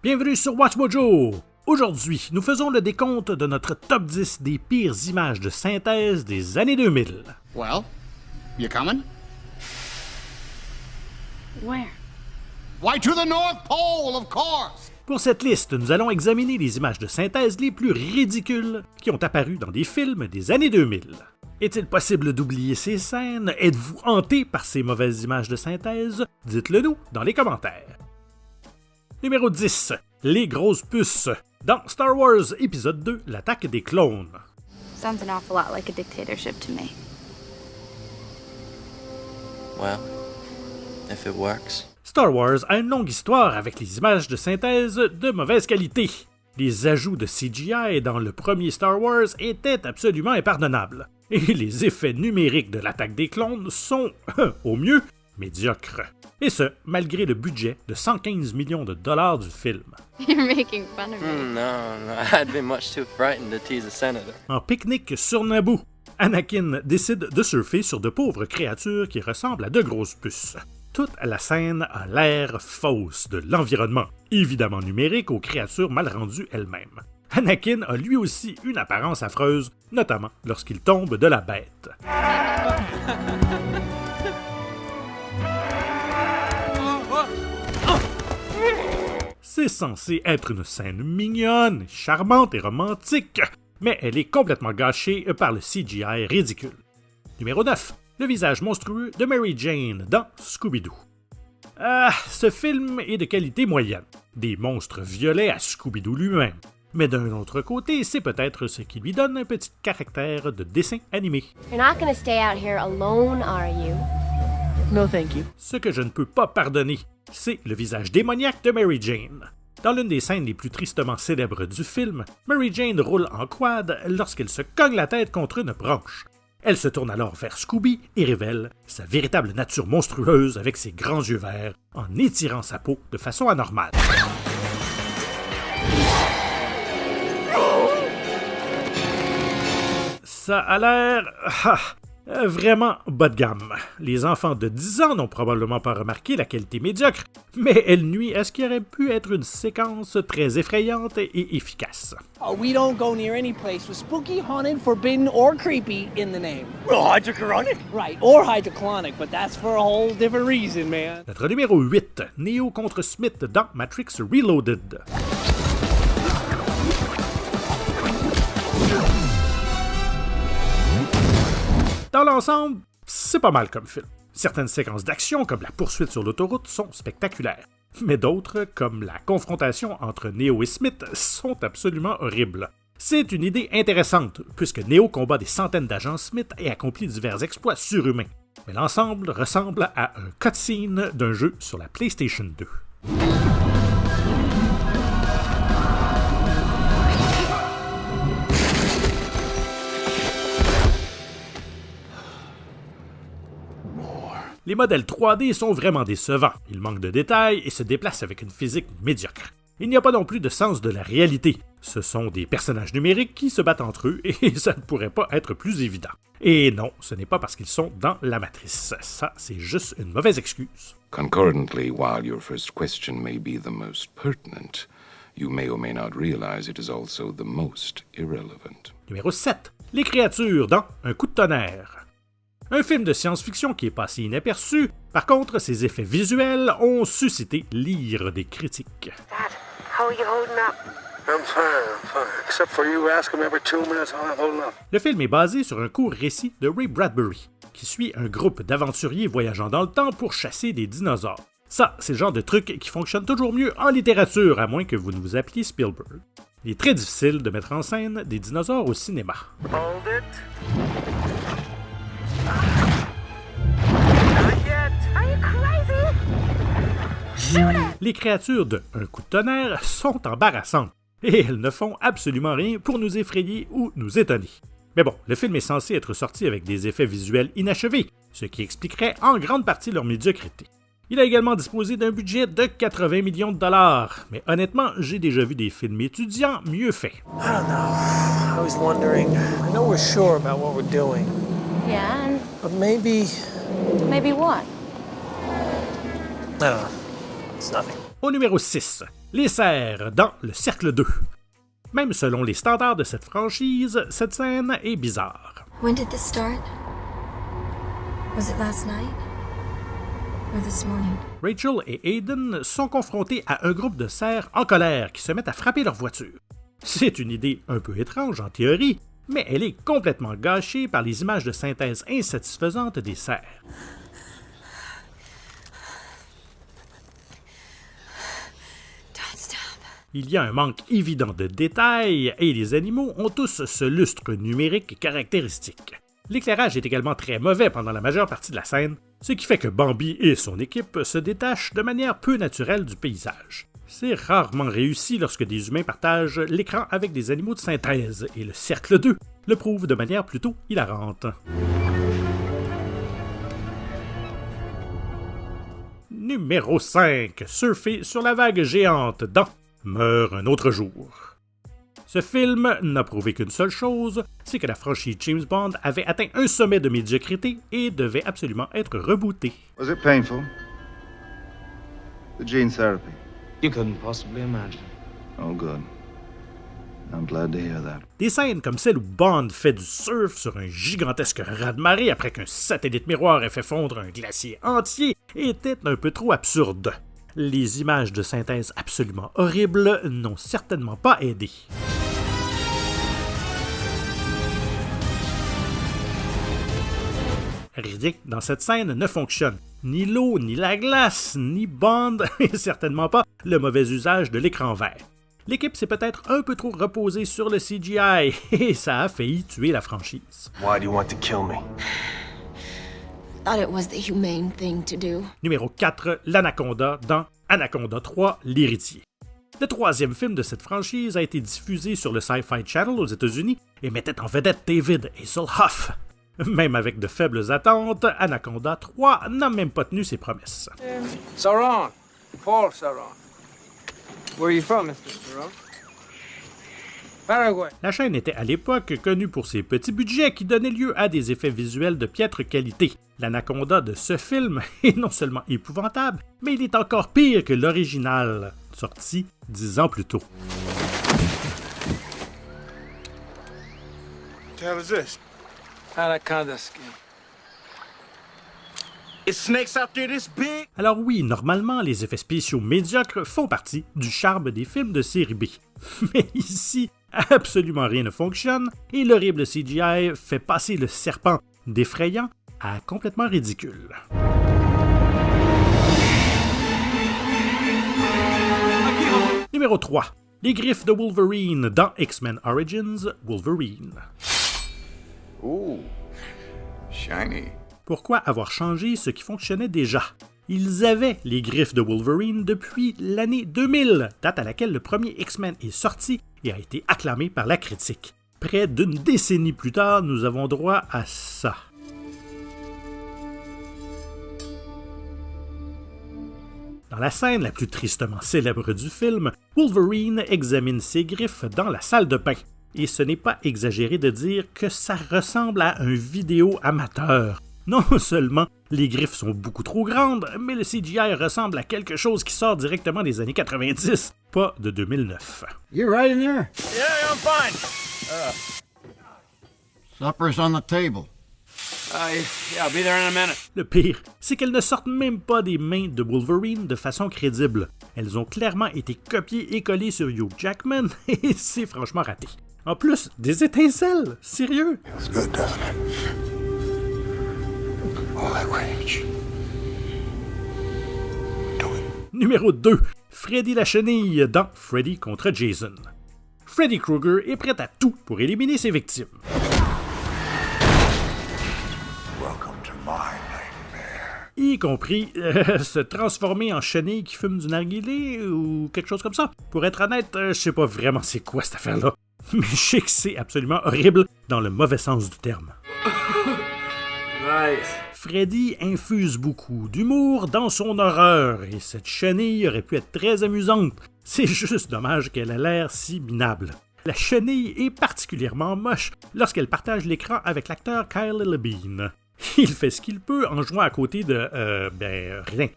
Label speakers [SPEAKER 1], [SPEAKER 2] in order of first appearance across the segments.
[SPEAKER 1] Bienvenue sur Watch Mojo! Aujourd'hui, nous faisons le décompte de notre top 10 des pires images de synthèse des années 2000.
[SPEAKER 2] Well, you coming?
[SPEAKER 3] Where?
[SPEAKER 2] Why, to the North Pole, of course!
[SPEAKER 1] Pour cette liste, nous allons examiner les images de synthèse les plus ridicules qui ont apparu dans des films des années 2000. Est-il possible d'oublier ces scènes? Êtes-vous hanté par ces mauvaises images de synthèse? Dites-le nous dans les commentaires. Numéro 10. Les grosses puces. Dans Star Wars épisode 2, l'attaque des clones.
[SPEAKER 3] Sounds an awful lot like a dictatorship to me.
[SPEAKER 4] Well, if it works.
[SPEAKER 1] Star Wars a une longue histoire avec les images de synthèse de mauvaise qualité. Les ajouts de CGI dans le premier Star Wars étaient absolument impardonnables. Et les effets numériques de l'attaque des clones sont, au mieux, médiocres. Et ce, malgré le budget de 115 millions de dollars du film.
[SPEAKER 3] You're making fun of me.
[SPEAKER 4] No, I'd be much too frightened to tease a senator.
[SPEAKER 1] En pique-nique sur Naboo, Anakin décide de surfer sur de pauvres créatures qui ressemblent à de grosses puces. Toute la scène a l'air fausse de l'environnement, évidemment numérique aux créatures mal rendues elles-mêmes. Anakin a lui aussi une apparence affreuse, notamment lorsqu'il tombe de la bête. C'est censé être une scène mignonne, charmante et romantique, mais elle est complètement gâchée par le CGI ridicule. Numéro 9. Le visage monstrueux de Mary Jane dans Scooby-Doo. Ce film est de qualité moyenne. Des monstres violets à Scooby-Doo lui-même. Mais d'un autre côté, c'est peut-être ce qui lui donne un petit caractère de dessin animé.
[SPEAKER 5] You're not gonna stay out here alone, are you?
[SPEAKER 6] No, thank you.
[SPEAKER 1] Ce que je ne peux pas pardonner, c'est le visage démoniaque de Mary Jane. Dans l'une des scènes les plus tristement célèbres du film, Mary Jane roule en quad lorsqu'elle se cogne la tête contre une branche. Elle se tourne alors vers Scooby et révèle sa véritable nature monstrueuse avec ses grands yeux verts en étirant sa peau de façon anormale. Ça a l'air vraiment bas de gamme. Les enfants de 10 ans n'ont probablement pas remarqué la qualité médiocre, mais elle nuit à ce qui aurait pu être une séquence très effrayante et efficace.
[SPEAKER 6] We don't go near any place with spooky, haunted, forbidden, or creepy in the name.
[SPEAKER 7] Well, hydrochloric?
[SPEAKER 6] Right, or hydroclonic, but that's for a whole different reason, man.
[SPEAKER 1] Notre numéro 8, Neo contre Smith dans Matrix Reloaded. Dans l'ensemble, c'est pas mal comme film. Certaines séquences d'action, comme la poursuite sur l'autoroute, sont spectaculaires. Mais d'autres, comme la confrontation entre Neo et Smith, sont absolument horribles. C'est une idée intéressante, puisque Neo combat des centaines d'agents Smith et accomplit divers exploits surhumains. Mais l'ensemble ressemble à un cutscene d'un jeu sur la PlayStation 2. Les modèles 3D sont vraiment décevants, ils manquent de détails et se déplacent avec une physique médiocre. Il n'y a pas non plus de sens de la réalité. Ce sont des personnages numériques qui se battent entre eux et ça ne pourrait pas être plus évident. Et non, ce n'est pas parce qu'ils sont dans la matrice. Ça, c'est juste une mauvaise excuse.
[SPEAKER 8] Concurrently, while your first question may be the most pertinent, you may or may not realize it is also the most irrelevant.
[SPEAKER 1] Numéro 7. Les créatures dans Un coup de tonnerre. Un film de science-fiction qui est passé inaperçu, par contre, ses effets visuels ont suscité l'ire des critiques.
[SPEAKER 7] Dad, how are you holding up? I'm fine. Except for you ask him every 2 minutes how I'm holding up.
[SPEAKER 1] Le film est basé sur un court récit de Ray Bradbury, qui suit un groupe d'aventuriers voyageant dans le temps pour chasser des dinosaures. Ça, c'est le genre de truc qui fonctionne toujours mieux en littérature, à moins que vous ne vous appeliez Spielberg. Il est très difficile de mettre en scène des dinosaures au cinéma.
[SPEAKER 7] Hold it.
[SPEAKER 1] Les créatures de Un coup de tonnerre sont embarrassantes, et elles ne font absolument rien pour nous effrayer ou nous étonner. Mais bon, le film est censé être sorti avec des effets visuels inachevés, ce qui expliquerait en grande partie leur médiocrité. Il a également disposé d'un budget de 80 millions de dollars, mais honnêtement, j'ai déjà vu des films étudiants mieux faits.
[SPEAKER 6] I don't know. I was wondering. I know we're sure about what we're doing,
[SPEAKER 3] Yeah,
[SPEAKER 6] but maybe.
[SPEAKER 3] and maybe what?
[SPEAKER 6] I don't know. It's nothing.
[SPEAKER 1] Au numéro 6, Les cerfs dans Le Cercle 2. Même selon les standards de cette franchise, cette scène est bizarre.
[SPEAKER 9] When did this start? Was it last night? Or this morning?
[SPEAKER 1] Rachel et Aiden sont confrontés à un groupe de cerfs en colère qui se mettent à frapper leur voiture. C'est une idée un peu étrange en théorie, mais elle est complètement gâchée par les images de synthèse insatisfaisantes des cerfs. Il y a un manque évident de détails et les animaux ont tous ce lustre numérique caractéristique. L'éclairage est également très mauvais pendant la majeure partie de la scène, ce qui fait que Bambi et son équipe se détachent de manière peu naturelle du paysage. C'est rarement réussi lorsque des humains partagent l'écran avec des animaux de synthèse, et Le Cercle 2 le prouve de manière plutôt hilarante. Numéro 5. Surfer sur la vague géante dans Meurt un autre jour. Ce film n'a prouvé qu'une seule chose, c'est que la franchise James Bond avait atteint un sommet de médiocrité et devait absolument être rebootée.
[SPEAKER 10] Was it painful? The gene therapy?
[SPEAKER 11] You couldn't possibly imagine.
[SPEAKER 10] Oh, good. I'm glad to hear that.
[SPEAKER 1] Des scènes comme celle où Bond fait du surf sur un gigantesque raz-de-marée après qu'un satellite miroir ait fait fondre un glacier entier étaient un peu trop absurdes. Les images de synthèse absolument horribles n'ont certainement pas aidé. Rien dans cette scène ne fonctionne. Ni l'eau, ni la glace, ni Bond, et certainement pas le mauvais usage de l'écran vert. L'équipe s'est peut-être un peu trop reposée sur le CGI, et ça a failli tuer la franchise.
[SPEAKER 11] Why do you want to kill me?
[SPEAKER 9] Thought it was the humane thing to do.
[SPEAKER 1] Numéro 4, l'Anaconda dans Anaconda 3, l'héritier. Le troisième film de cette franchise a été diffusé sur le Sci-Fi Channel aux États-Unis et mettait en vedette David Hasselhoff. Même avec de faibles attentes, Anaconda 3 n'a même pas tenu ses promesses.
[SPEAKER 6] Sauron. Paul Sauron. Where are you from, Mr. Sauron? Paraguay.
[SPEAKER 1] La chaîne était à l'époque connue pour ses petits budgets qui donnaient lieu à des effets visuels de piètre qualité. L'Anaconda de ce film est non seulement épouvantable, mais il est encore pire que l'original, sorti 10 ans plus tôt.
[SPEAKER 11] What the hell is this?
[SPEAKER 6] Anaconda skin.
[SPEAKER 11] Is snakes out there this big?
[SPEAKER 1] Alors oui, normalement, les effets spéciaux médiocres font partie du charme des films de série B. Mais ici, absolument rien ne fonctionne et l'horrible CGI fait passer le serpent d'effrayant à complètement ridicule. Numéro 3. Les griffes de Wolverine dans X-Men Origins Wolverine.
[SPEAKER 2] Ooh, shiny.
[SPEAKER 1] Pourquoi avoir changé ce qui fonctionnait déjà? Ils avaient les griffes de Wolverine depuis l'année 2000, date à laquelle le premier X-Men est sorti et a été acclamé par la critique. Près d'une décennie plus tard, nous avons droit à ça. Dans la scène la plus tristement célèbre du film, Wolverine examine ses griffes dans la salle de bain. Et ce n'est pas exagéré de dire que ça ressemble à un vidéo amateur. Non seulement les griffes sont beaucoup trop grandes, mais le CGI ressemble à quelque chose qui sort directement des années 90, pas de 2009.
[SPEAKER 2] You right in there?
[SPEAKER 11] Yeah, I'm fine.
[SPEAKER 2] Supper's on the table.
[SPEAKER 11] Yeah, I'll be there in a minute.
[SPEAKER 1] Le pire, c'est qu'elles ne sortent même pas des mains de Wolverine de façon crédible. Elles ont clairement été copiées et collées sur Hugh Jackman, et c'est franchement raté. En plus, des étincelles! Sérieux?
[SPEAKER 2] Feels good, doesn't it? All that rage. Do it.
[SPEAKER 1] Numéro 2. Freddy la chenille dans Freddy contre Jason. Freddy Krueger est prêt à tout pour éliminer ses victimes.
[SPEAKER 2] Welcome to my nightmare.
[SPEAKER 1] Y compris se transformer en chenille qui fume du narguilé ou quelque chose comme ça. Pour être honnête, je sais pas vraiment c'est quoi cette affaire-là. Mais je sais que c'est absolument horrible dans le mauvais sens du terme.
[SPEAKER 11] Nice.
[SPEAKER 1] Freddy infuse beaucoup d'humour dans son horreur et cette chenille aurait pu être très amusante. C'est juste dommage qu'elle ait l'air si minable. La chenille est particulièrement moche lorsqu'elle partage l'écran avec l'acteur Kyle Labine. Il fait ce qu'il peut en jouant à côté de... rien.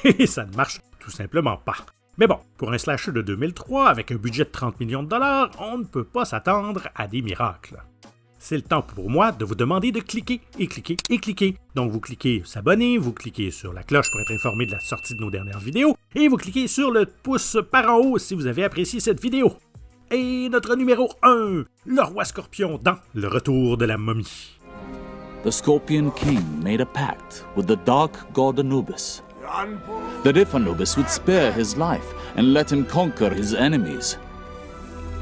[SPEAKER 1] Et ça ne marche tout simplement pas. Mais bon, pour un slasher de 2003 avec un budget de 30 millions de dollars, on ne peut pas s'attendre à des miracles. C'est le temps pour moi de vous demander de cliquer et cliquer et cliquer. Donc vous cliquez s'abonner, vous cliquez sur la cloche pour être informé de la sortie de nos dernières vidéos, et vous cliquez sur le pouce par en haut si vous avez apprécié cette vidéo. Et notre numéro 1, le roi Scorpion dans Le Retour de la momie.
[SPEAKER 12] The Scorpion King made a pact with the dark god Anubis, that if Anubis would spare his life and let him conquer his enemies,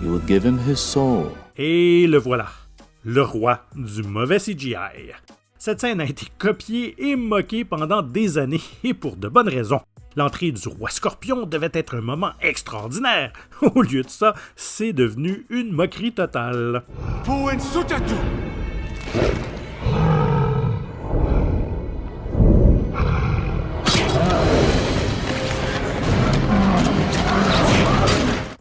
[SPEAKER 12] he would give him his soul.
[SPEAKER 1] Et le voilà, le roi du mauvais CGI. Cette scène a été copiée et moquée pendant des années, et pour de bonnes raisons. L'entrée du roi Scorpion devait être un moment extraordinaire. Au lieu de ça, c'est devenu une moquerie totale.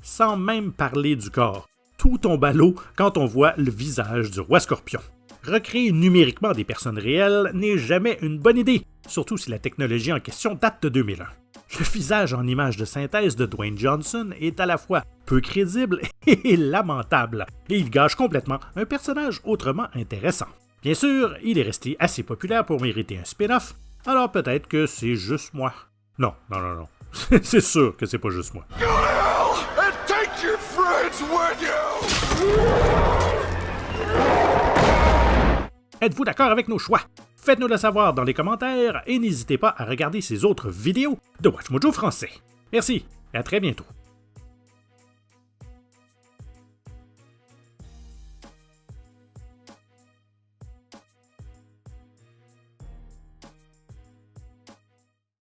[SPEAKER 1] Sans même parler du corps. Tout tombe à l'eau quand on voit le visage du roi Scorpion. Recréer numériquement des personnes réelles n'est jamais une bonne idée, surtout si la technologie en question date de 2001. Le visage en image de synthèse de Dwayne Johnson est à la fois peu crédible et lamentable, et il gâche complètement un personnage autrement intéressant. Bien sûr, il est resté assez populaire pour mériter un spin-off, alors peut-être que c'est juste moi. Non. C'est sûr que c'est pas juste moi. Êtes-vous d'accord avec nos choix? Faites-nous le savoir dans les commentaires et n'hésitez pas à regarder ces autres vidéos de WatchMojo français. Merci et à très bientôt.